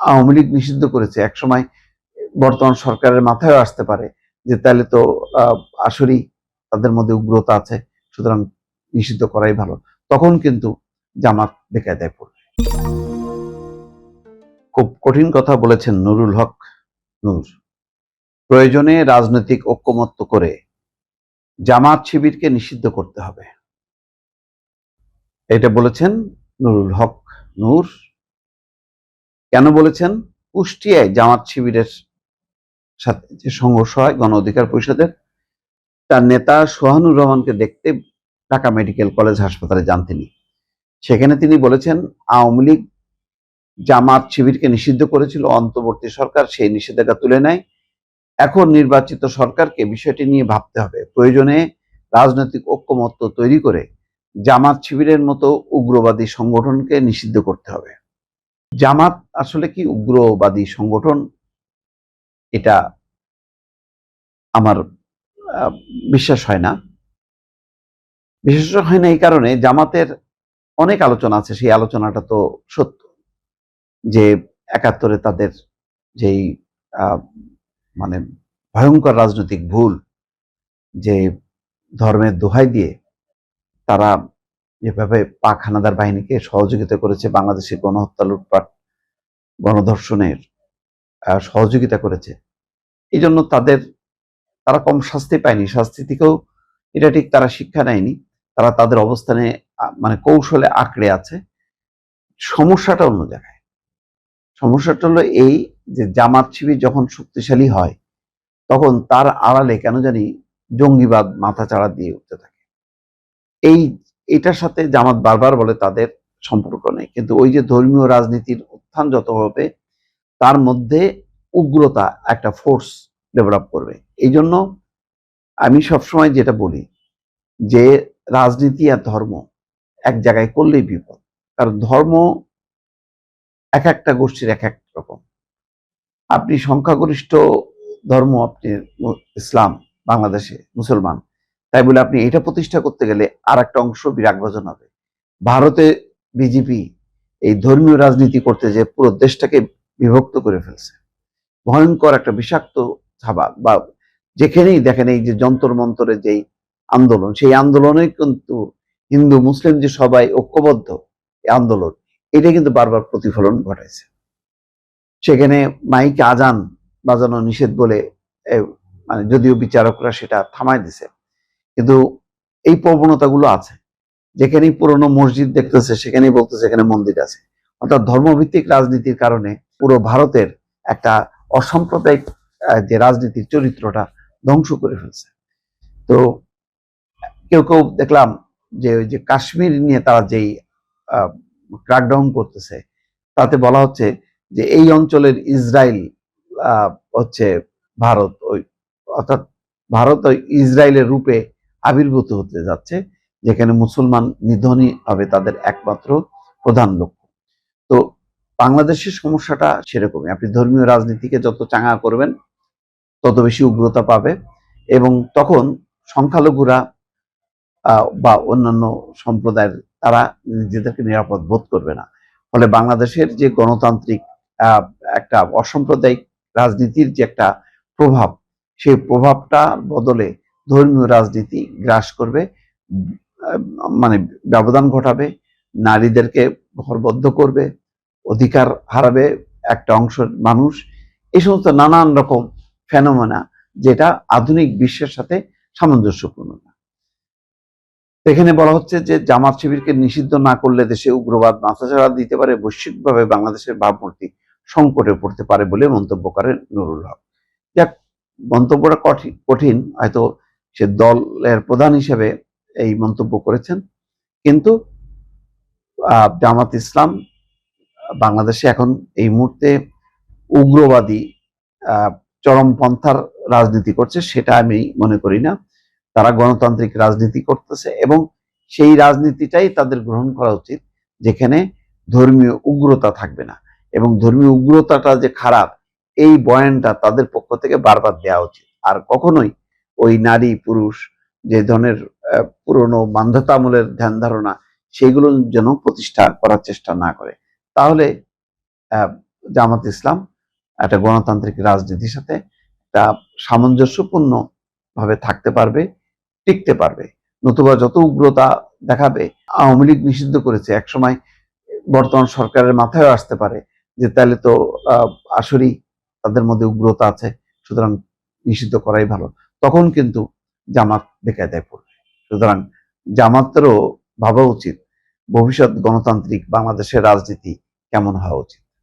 আওয়ামী লীগ নিষিদ্ধ করেছে, একসময় বর্তমান সরকারের মাথায় আসতে পারে যে তাহলে তো আসলেই তাদের মধ্যে উগ্রতা আছে, সুতরাং নিষিদ্ধ করাই ভালো। তখন কিন্তু জামাত বেকায়দায় পড়বে। খুব কঠিন কথা বলেছেন নুরুল হক নূর। প্রয়োজনে রাজনৈতিক ঐক্যমত্য করে জামাত শিবিরকে নিষিদ্ধ করতে হবে, এটা বলেছেন নুরুল হক নূর। কেন বলেছেন? কুষ্টিয়ায় জামাত শিবিরের সাথে যে সংঘর্ষ হয় গণ অধিকার পরিষদের, তার নেতা সোহানুর রহমানকে দেখতে ঢাকা মেডিকেল কলেজ হাসপাতালে যান তিনি। সেখানে তিনি বলেছেন আওয়ামী লীগ জামাত শিবিরকে নিষিদ্ধ করেছিল, অন্তর্বর্তী সরকার সেই নিষেধাজ্ঞা তুলে নেয়। এখন নির্বাচিত সরকারকে বিষয়টি নিয়ে ভাবতে হবে, প্রয়োজনে রাজনৈতিক ঐক্যমত্য তৈরি করে জামাত শিবিরের মতো উগ্রবাদী সংগঠনকে নিষিদ্ধ করতে হবে। জামাত আসলে কি উগ্রবাদী সংগঠন? এটা আমার বিশ্বাস হয় না। বিশেষ হয় না এই কারণে, জামাতের অনেক আলোচনা আছে, সেই আলোচনাটা তো সত্য যে ৭১-এ তাদের যেই মানে ভয়ঙ্কর রাজনৈতিক ভুল, যে ধর্মের দোহাই দিয়ে তারা যেভাবে পাক হানাদার বাহিনীকে সহযোগিতা করেছে, বাংলাদেশের গণহত্যা, লুটপাট, গণধর্ষণের সহযোগিতা করেছে, এই জন্য তারা কম শাস্তি পায়নি। শাস্তি থেকেও এটা ঠিক তারা শিক্ষা নেয়নি, তারা তাদের অবস্থানে মানে কৌশলে আঁকড়ে আছে। সমস্যাটা অন্য জায়গায়। সমস্যাটা হলো এই যে জামাত শিবির যখন শক্তিশালী হয় তখন তার আড়ালে কেন জানি জঙ্গিবাদ মাথাচাড়া দিয়ে উঠতে থাকে। এটার সাথে জামাত বারবার বলে তাদের সম্পর্ক নেই, কিন্তু ওই যে ধর্মীয় রাজনীতির উত্থান যত হবে তার মধ্যে উগ্রতা একটা ফোর্স ডেভেলপ করবে। এই জন্য আমি সবসময় যেটা বলি যে রাজনীতি আর ধর্ম এক জায়গায় করলেই বিপদ, কারণ ধর্ম এক একটা গোষ্ঠীর এক এক রকম। আপনি সংখ্যাগরিষ্ঠ ধর্ম, আপনি ইসলাম, বাংলাদেশে মুসলমান, তাই বলে আপনি এটা প্রতিষ্ঠা করতে গেলে আর একটা অংশ বিরাগভাজন হবে। ভারতে বিজেপি এই ধর্মীয় রাজনীতি করতে যে পুরো দেশটাকে বিভক্ত করে ফেলছে, ভয়ঙ্কর একটা বিষাক্ত ছাবা। বা যেখানেই দেখেন এই যে যন্তর মন্তরের যেই আন্দোলন, সেই আন্দোলনে কিন্তু হিন্দু মুসলিম যে সবাই ঐক্যবদ্ধ এই আন্দোলন, এটা কিন্তু বারবার প্রতিফলন ঘটাইছে। সেখানে মাইকে আজান বাজানো নিষেধ বলে মানে যদিও বিচারকরা সেটা থামায় দিছে, কিন্তু এই প্রবণতাগুলো আছে। যেখানেই পুরনো মসজিদ দেখতেছে সেখানেই বলতেছে এখানে মন্দির আছে। অর্থাৎ ধর্মভিত্তিক রাজনীতির কারণে পুরো ভারতের একটা অসাম্প্রদায়িক যে রাজনীতির চরিত্রটা ধ্বংস করে ফেলছে। তো কেউ কেউ দেখলাম যে ওই যে কাশ্মীর নিয়ে তারা যেই ক্র্যাকডাউন করতেছে, তাতে বলা হচ্ছে যে এই অঞ্চলের ইসরায়েল হচ্ছে ভারত, ওই অর্থাৎ ভারত ওই ইসরায়েলের রূপে আবির্ভূত হতে যাচ্ছে, যেখানে মুসলমান নিধনই হবে তাদের একমাত্র প্রধান লক্ষ্য। তো বাংলাদেশের সমস্যাটা সেরকমই, আপনি ধর্মীয় রাজনীতিকে যত চাঙা করবেন তত বেশি উগ্রতা পাবে, এবং তখন সংখ্যালঘুরা বা অন্যান্য সম্প্রদায়ের তারা নিজেদেরকে নিরাপদ বোধ করবে না। ফলে বাংলাদেশের যে গণতান্ত্রিক একটা অসাম্প্রদায়িক রাজনীতির যে একটা প্রভাব, সেই প্রভাবটার বদলে ধর্মীয় রাজনীতি গ্রাস করবে, মানে ব্যবধান ঘটাবে, নারীদেরকে ঘরবদ্ধ করবে, অধিকার হারাবে একটা অংশের মানুষ। এই সমস্ত নানান রকম ফেনোমেনা যেটা আধুনিক বিশ্বের সাথে সামঞ্জস্যপূর্ণ না। এখানে বলা হচ্ছে যে জামাত শিবিরকে নিষিদ্ধ না করলে দেশে উগ্রবাদ মাথাচাড়া দিতে পারে, বৈশ্বিকভাবে বাংলাদেশের ভাবমূর্তি সংকটে পড়তে পারে বলে মন্তব্য করেন নুরুল হক। যাক, মন্তব্যটা কঠিন, হয়তো সে দলের প্রধান হিসেবে এই মন্তব্য করেছেন, কিন্তু জামাত ইসলাম বাংলাদেশে এখন এই মুহূর্তে উগ্রবাদী চরমপন্থার রাজনীতি করছে সেটা আমি মনে করি না। তারা গণতান্ত্রিক রাজনীতি করতেছে এবং সেই রাজনীতিটাই তাদের গ্রহণ করা উচিত, যেখানে ধর্মীয় উগ্রতা থাকবে না, এবং ধর্মীয় উগ্রতাটা যে খারাপ এই বয়ানটা তাদের পক্ষ থেকে বারবার দেওয়া উচিত। আর কখনোই ওই নারী পুরুষ যে ধরনের পুরনো বাধ্যতামূলের ধ্যান ধারণা, সেগুলো যেন প্রতিষ্ঠা করার চেষ্টা না করে। তাহলে জামাত ইসলাম একটা গণতান্ত্রিক রাজনীতির সাথে একটা সামঞ্জস্যপূর্ণ ভাবে থাকতে পারবে, টিকতে পারবে। নতুবা যত উগ্রতা দেখাবে, আওয়ামী লীগ নিষিদ্ধ করেছে, একসময় বর্তমান সরকারের মাথায় আসতে পারে যে তাহলে তো আসলেই তাদের মধ্যে উগ্রতা আছে, সুতরাং নিষিদ্ধ করাই ভালো। তখন কিন্তু জামাত বেকায়দায় পড়বে। সুতরাং জামাতেরও ভাবা উচিত ভবিষ্যৎ গণতান্ত্রিক বাংলাদেশের রাজনীতি কেমন হওয়া উচিত।